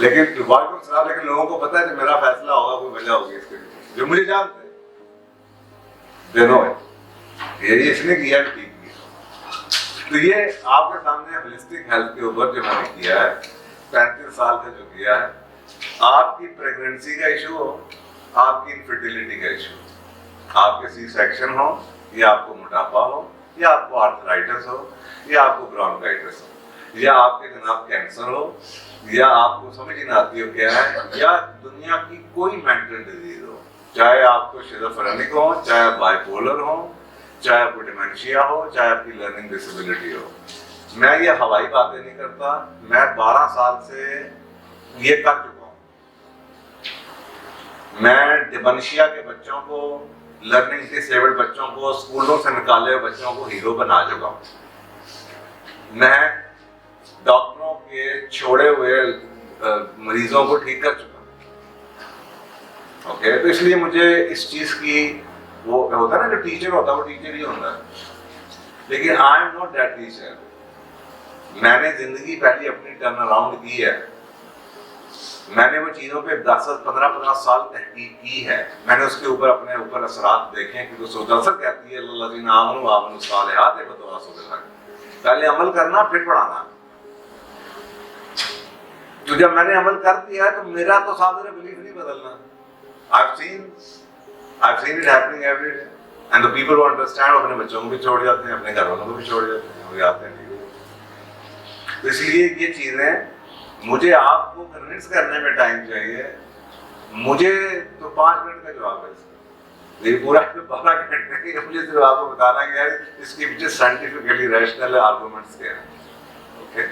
لیکن وعلیکم السلام. لیکن لوگوں کو پتا ہے کہ میرا فیصلہ ہوگا, کوئی وجہ ہوگی اس کے لیے, جو مجھے جانتے ہیں دونوں یہ اس نے کیا ٹھیک کیا. تو یہ آپ کے سامنے ہولسٹک ہیلتھ کے اوپر جو میں نے کیا ہے 35 سال کا جو کیا ہے, آپ کی پریگننسی کا ایشو ہو, آپ کی انفرٹیلٹی کا ایشو ہو, آپ کے سی سیکشن ہو, یا آپ کو موٹاپا ہو, یا آپ کو آرتھرائٹس ہو, یا آپ کو برونکائٹس ہو, یا آپ کے جناب کینسر ہو, یا آپ کو سمجھ نہ آتی ہو کیا ہے, یا دنیا کی کوئی مینٹل ڈیزیز ہو, چاہے آپ کو شیزوفرینک ہو, چاہے آپ بائی پولر ہو, چاہے آپ کو ڈیمنشیا ہو, چاہے آپ کی لرننگ ڈسیبلٹی ہو. میں یہ ہوائی باتیں نہیں کرتا, میں 12 سال سے یہ کر چکا ہوں. میں ڈیمنشیا کے بچوں کو, لرننگ ڈسیبلڈ بچوں کو, اسکولوں سے نکالے ہوئے بچوں کو ہیرو بنا چکا ہوں. میں ڈاکٹروں کے چھوڑے ہوئے مریضوں کو ٹھیک کر چکا ہوں. اوکے, تو اس لیے مجھے اس چیز کی, وہ ہوتا ہے نا جو ٹیچر ہوتا ہے وہ ٹیچر ہی ہوتا ہے, لیکن I am not that teacher. میں نے زندگی پہلی اپنی ٹرن اراؤنڈ کی ہے. میں نے وہ چیزوں پہ 10-15 سال تحقیق کی ہے. میں نے اس کے اوپر اپنے اوپر اثرات دیکھے ہیں, کیونکہ مسلسل کہتی ہے الذین آمنوا وعملوا الصالحات وتواصوا بالحق. پہلے عمل کرنا پھر پڑھانا. تو جب میں نے عمل کر دیا تو میرا تو صادر بلیف نہیں بدلنا. I've seen it happening every day. And the people who understand اپنے بچوں کو بھی چھوڑ جاتے ہیں, اپنے گھر والوں کو بھی چھوڑ جاتے ہیں, وہ آتے ہیں. تو اس لیے یہ چیزیں مجھے آپ کو کنونس کرنے میں ٹائم چاہیے. مجھے تو 5 منٹ کا جواب ہے اس کا, یہ پورا 12 گھنٹے کی مجھے صرف آپ کو بتانا ہے کہ اس کے پیچھے سائنٹیفکلی ریشنل آرگومنٹس کیا ہیں. اوکے